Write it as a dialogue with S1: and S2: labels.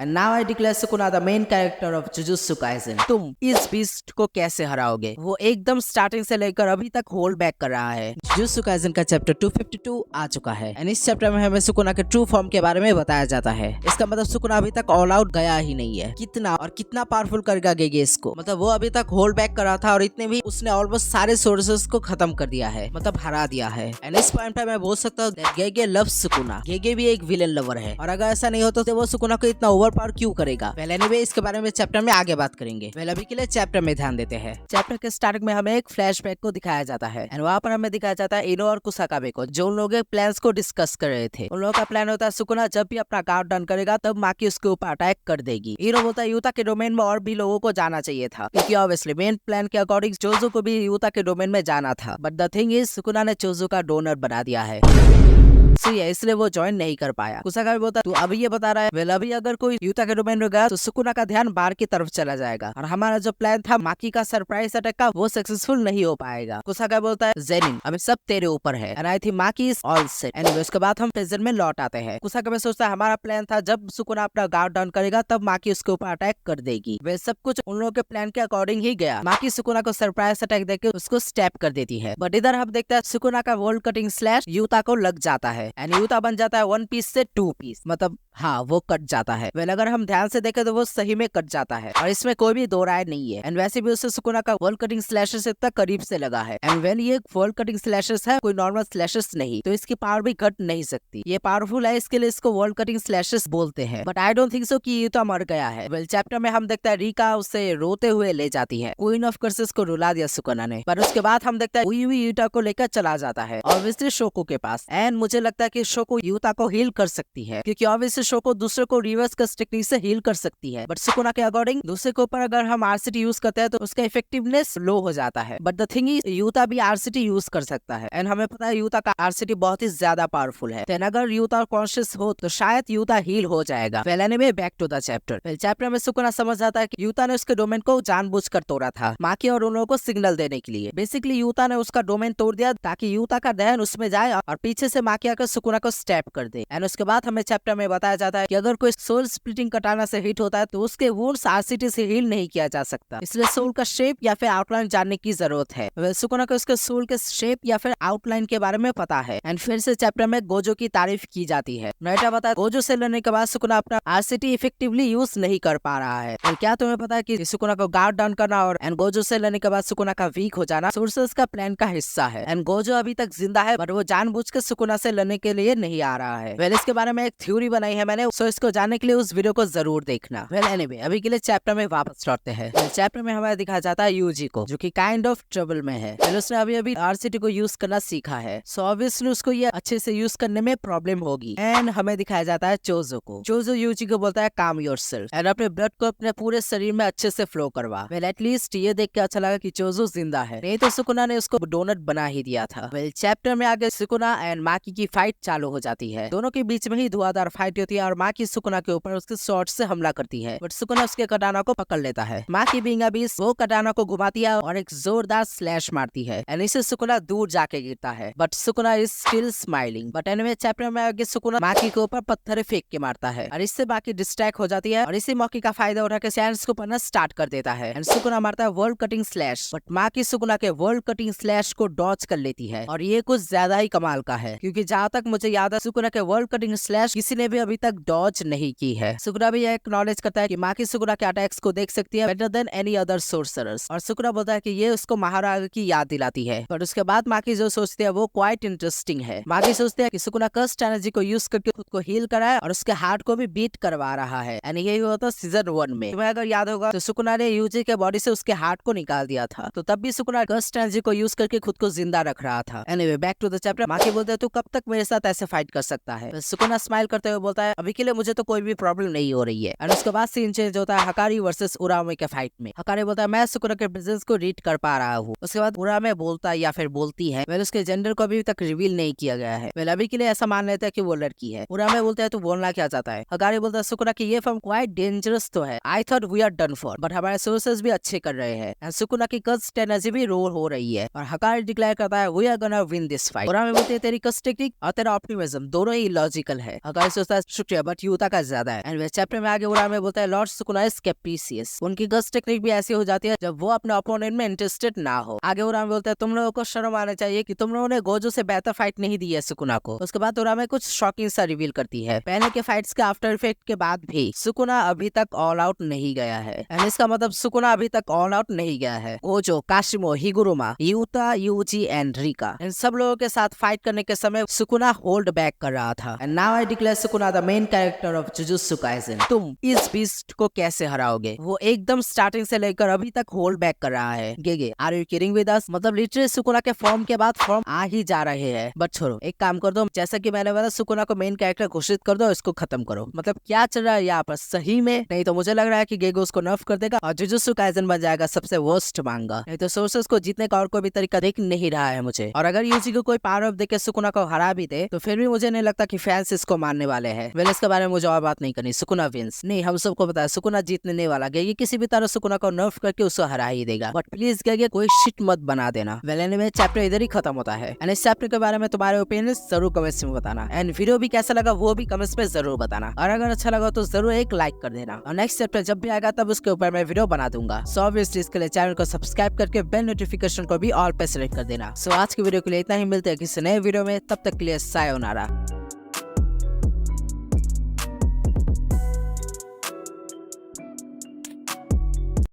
S1: And now I declare Sukuna the main character of Jujutsu Kaisen. तुम इस beast को कैसे हराओगे? वो एकदम स्टार्टिंग से लेकर अभी तक होल्ड बैक कर रहा है। Jujutsu Kaisen का चैप्टर 252 आ चुका है एंड इस चैप्टर में हमें सुकुना के ट्रू फॉर्म के बारे में बताया जाता है। इसका मतलब सुकुना अभी तक ऑल आउट गया ही नहीं है। कितना और कितना पावरफुल करेगा गेगे इसको? मतलब वो अभी तक होल्ड बैक कर रहा था और इतने भी उसने ऑलमोस्ट सारे सोर्सेस को खत्म कर दिया है, मतलब हरा दिया है। एंड इस पॉइंट पे मैं बोल सकता हूँ गेगे लव्स सुकुना। गेगे भी एक विलेन लवर है और अगर ऐसा नहीं होता तो वो सुकुना को इतना ओवर पावर क्यों करेगा? वेल एनीवे इसके बारे में चैप्टर में आगे बात करेंगे। वेल अभी के लिए चैप्टर में ध्यान देते हैं। चैप्टर के स्टार्टिंग में हमें एक फ्लैशबैक को दिखाया जाता है एंड वहाँ पर हमें दिखाया जाता है इनो और कुसाकाबे को, जो उन लोगों के प्लान्स को डिस्कस कर रहे थे। उन लोगों का प्लान होता है सुकुना जब भी अपना गार्ड डन करेगा तब माकी उसके ऊपर अटैक कर देगी। इनो बोलता है यूता के डोमेन में और भी लोगों को जाना चाहिए था, क्योंकि ऑब्वियसली मेन प्लान के अकॉर्डिंग चोजो को भी यूता के डोमेन में जाना था, but the thing is Sukuna ने चोजो का डोनर बना दिया है, इसलिए वो ज्वाइन नहीं कर पाया। कुसाकाबे बोलता तू अभी ये बता रहा है? वेल अभी अगर कोई यूता के डोमेन में गया तो सुकुना का ध्यान बाहर की तरफ चला जाएगा और हमारा जो प्लान था माकी का सरप्राइज अटैक का वो सक्सेसफुल नहीं हो पाएगा। कुसाकाबे बोलता है जेनिन अभी सब तेरे ऊपर है and I think Maki is all set. Anyway उसके बाद हम प्रेजेंट में लौट आते हैं। कुसाकाबे सोचता है हमारा प्लान था जब सुकुना अपना गार्ड डाउन करेगा तब माकी उसके ऊपर अटैक कर देगी। वे सब कुछ उन लोगों के प्लान के अकॉर्डिंग ही गया। माकी सुकुना को सरप्राइज अटैक देके उसको स्टैप कर देती है, बट इधर हम देखते हैं सुकुना का वर्ल्ड कटिंग स्लैश यूता को लग जाता है एंड यूता बन जाता है 1 पीस से 2 पीस, मतलब हाँ वो कट जाता है। वेल अगर हम ध्यान से देखें तो वो सही में कट जाता है और इसमें कोई भी दो राय नहीं है। एंड वैसे भी उससे सुकुना का वर्ल्ड कटिंग स्लैशेस इतना करीब से लगा है एंड वेल ये वर्ल्ड कटिंग स्लैशेस है, कोई नॉर्मल स्लैशेस नहीं, तो इसकी पावर भी घट नहीं सकती। ये पावरफुल है, इसके लिए इसको वर्ल्ड कटिंग स्लैशेस बोलते हैं, but I don't think so कि ये तो मर गया है। वेल चैप्टर में हम देखते हैं रिका उसे रोते हुए ले जाती है। क्वीन ऑफ कर्सेस को रुला दिया सुकुना ने, पर उसके बाद हम देखते हैं उई यूटा को लेकर चला जाता है ऑब्वियसली शोको के पास। एंड मुझे लगता है कि शोको यूता को हील कर सकती है, क्योंकि ऑब्वियसली शोको दूसरे को रिवर्स कस्ट टेक्निक से हील कर सकती है, बट सुकुना के अकॉर्डिंग दूसरे के ऊपर अगर हम आरसीटी यूज करते हैं तो उसका इफेक्टिवनेस लो हो जाता है। But the thing is Utah भी आरसीटी यूज कर सकता है एंड हमें पता है यूता का आरसीटी बहुत ही ज्यादा पावरफुल है। देन अगर यूता कॉन्शियस हो तो शायद यूता हील हो जाएगा। Well anyway back to the chapter. Well chapter में सुकुना समझ जाता है कि यूता ने उसके डोमेन को जानबूझकर तोड़ा था माकी और उन लोगों को सिग्नल देने के लिए। बेसिकली यूता ने उसका डोमेन तोड़ दिया ताकि यूता का ध्यान उसमें जाए और पीछे से माकी आकर सुकुना को स्टैप कर दे। एंड उसके बाद हमें चैप्टर में बताया जाता है कि अगर कोई सोल स्प्लिटिंग कटाना से हिट होता है तो उसके वुंड्स आरसीटी से हील नहीं किया जा सकता, इसलिए सोल का शेप या फिर आउटलाइन जानने की जरूरत है। वेल सुकुना को उसके सोल के शेप या फिर आउटलाइन के बारे में पता है एंड फिर से चैप्टर में गोजो की तारीफ की जाती है। नाइटा बता गोजो से लड़ने के बाद सुकुना अपना आरसीटी इफेक्टिवली यूज नहीं कर पा रहा है। और क्या तुम्हें पता है कि सुकुना को गार्ड डाउन करना और एंड गोजो से लड़ने के बाद सुकुना का वीक हो जाना सोर्सेस का प्लान का हिस्सा है एंड गोजो अभी तक जिंदा है बट वो जानबूझकर सुकुना से लड़ने के लिए नहीं आ रहा है। वेल इसके बारे में एक थ्योरी बनाई है मैंने, सो इसको जानने के लिए उस वीडियो को जरूर देखना। वेल एनीवे अभी के लिए चैप्टर में वापस लौटते हैं। चैप्टर में हमें दिखाया जाता है यूजी को, जो कि काइंड ऑफ ट्रबल में है। वेल उसने अभी आरसीटी को यूज करना सीखा है, सो ऑब्वियसली उसको ये अच्छे से यूज करने में प्रॉब्लम होगी। एंड हमें दिखाया जाता है चोजो को। चोजो यूजी को बोलता है काम योरसेल्फ एंड अपने ब्लड को अपने पूरे शरीर में अच्छे से फ्लो करवा। वेल एटलीस्ट ये देख के अच्छा लगा कि चोजो जिंदा है, नहीं तो सुकुना ने उसको डोनट बना ही दिया था। वेल चैप्टर में आगे सुकुना एंड माकी की फाइट चालू हो जाती है। दोनों के बीच में ही धुआंधार फाइट होती है और माकी सुकुना के ऊपर उसके शॉट से हमला करती है, बट सुकुना उसके कटाना को पकड़ लेता है। माकी बीइंग अ बीस्ट वो कटाना को घुमाती है और एक जोरदार स्लैश मारती है एंड इससे सुकुना दूर जाके गिरता है, but Sukuna is still smiling. But anyway chapter में आगे सुकुना माकी के ऊपर पत्थर फेंक के मारता है और इससे बाकी डिस्ट्रैक्ट हो जाती है और इसी मौके का फायदा उठा के सैंड्स को पढ़ना स्टार्ट कर देता है एंड सुकुना मारता है world cutting slash, but Maki Sukuna के वर्ल्ड कटिंग स्लैश को डॉच कर लेती है और ये कुछ ज्यादा ही कमाल का है, क्योंकि जहाँ तक मुझे याद है सुकुना के वर्ल्ड कटिंग स्लैश किसी ने भी अभी तक डॉच नहीं की है। सुकुना भी एक्नॉलेज करता है कि माकी सुकुना के अटैक्स को देख सकती है better than any other sorcerer's, और सुकुना बोलता है कि ये उसको महाराज की याद दिलाती है। पर उसके बाद माकी जो सोचती है वो क्वाइट इंटरेस्टिंग है। माकी सोचती है कि सुकुना कस्ट एनर्जी को यूज करके खुद को हील कराए और उसके हार्ट को भी बीट करवा रहा है एंड यही हुआ था सीजन 1 में। तुम्हें अगर याद होगा तो सुकुना ने यूजी के बॉडी से उसके हार्ट को निकाल दिया था, तो तब भी सुकुना कस्ट एनर्जी को यूज करके खुद को जिंदा रख रहा था। Anyway back to the chapter. Maki बोलते है तू कब तक मेरे साथ ऐसे फाइट कर सकता है? सुकुना स्माइल करते हुए बोलता है अभी के लिए मुझे तो कोई भी प्रॉब्लम नहीं हो रही है। एंड उसके बाद सीन चेंज होता है हकारी वर्सेस उरामे के फाइट में। हकारी बोलता है मैं सुकुना के प्रेजेंस को रीड कर पा रहा हूँ। उसके बाद उरामे बोलता है या फिर बोलती है, वेल उसके जेंडर को अभी तक रिवील नहीं किया गया है। वेल अभी के लिए ऐसा मान लेते हैं कि वो लड़की है। उरामे बोलता है तू बोलना क्या चाहता है? हकारी बोलता है सुकुना की ये फॉर्म क्वाइट डेंजरस तो है, I thought we are done for, but हमारे सोर्सेज भी अच्छे कर रहे हैं एंड सुकुना की कस्ट एनर्जी भी रोल हो रही है और हकारी डिक्लेयर करता है we are gonna win this fight. Uraume बोलते हैं तेरी कस्ट टेक्निक और तेरा ऑप्टिमिज्म दोनों ही लॉजिकल है। हकारी सोचता है इंडेस्ट्रक्टिव बट यूता का ज्यादा है। एंड चैप्टर में आगे उरामे बोलता है लॉर्ड सुकुना इज कैप्रिसियस। उनकी गस्ट टेक्निक भी ऐसी हो जाती है जब वो अपने ओपोनेंट में इंटरेस्टेड ना हो। आगे उरामे बोलता है तुम लोगों को शर्म आना चाहिए कि तुम लोगों ने गोजो से बेहतर फाइट नहीं दी है सुकुना को। उसके बाद उरामे कुछ शॉकिंग सा रिवील करती है, पहले के फाइट्स के आफ्टर इफेक्ट के बाद भी सुकुना अभी तक ऑल आउट नहीं गया है। एंड इसका मतलब सुकुना अभी तक ऑल आउट नहीं गया है। Gojo, Kashimo, Higuruma, Yuta, Yuji and Rika, इन सब लोगों के साथ फाइट करने के समय सुकुना होल्ड बैक कर रहा था। And now I declare Sukuna the main character of Jujutsu Kaisen. तुम इस बीस्ट को कैसे हराओगे? वो एकदम स्टार्टिंग से लेकर अभी तक होल्ड बैक कर रहा है। Gege, are you kidding with us? मतलब लिटरली सुकुना के फॉर्म के बाद फॉर्म आ ही जा रहे हैं। बट छोड़ो, एक काम कर दो, जैसा कि मैंने बोला सुकुना को मेन कैरेक्टर घोषित कर दो, इसको खत्म करो। मतलब क्या चल रहा है यहाँ पर सही में? नहीं तो मुझे लग रहा है कि गेगो उसको नर्फ कर देगा और जुजुत्सु काइसेन बन जाएगा सबसे वर्स्ट मांगा। नहीं तो सोर्सेस को जीतने का और कोई भी तरीका देख नहीं रहा है मुझे। और अगर यूजी को कोई पावर अप देके सुकुना को हरा भी दे तो फिर भी मुझे नहीं लगता कि फैंस इसको मानने वाले हैं। वेल, इसके बारे में मुझे और बात नहीं करनी। सुकुना विंस नहीं, हम सबको पता है सुकुना जीतने नहीं वाला। गेगे किसी भी तरह सुकुना को नर्फ करके उसको हरा ही देगा। बट प्लीज गेगे कोई शिट मत बना देना। वेल एनीवे, चैप्टर इधर ही खत्म होता है। एंड इस चैप्टर के बारे में तुम्हारे ओपिनियन जरूर कमेंट्स में बताना। एंड वीडियो भी कैसा लगा वो भी कमेंट्स में जरूर बताना। और अगर अच्छा लगा तो जरूर एक लाइक कर देना। और नेक्स्ट चैप्टर जब भी आएगा तब उसके ऊपर मैं वीडियो बना दूंगा। सो ऑब्वियसली इसके लिए चैनल को सब्सक्राइब करके बेल नोटिफिकेशन को भी ऑल पे सेलेक्ट कर देना। सो आज की वीडियो के लिए इतना ही, मिलते हैं किसी नए वीडियो में, तब तक के लिए सायोनारा।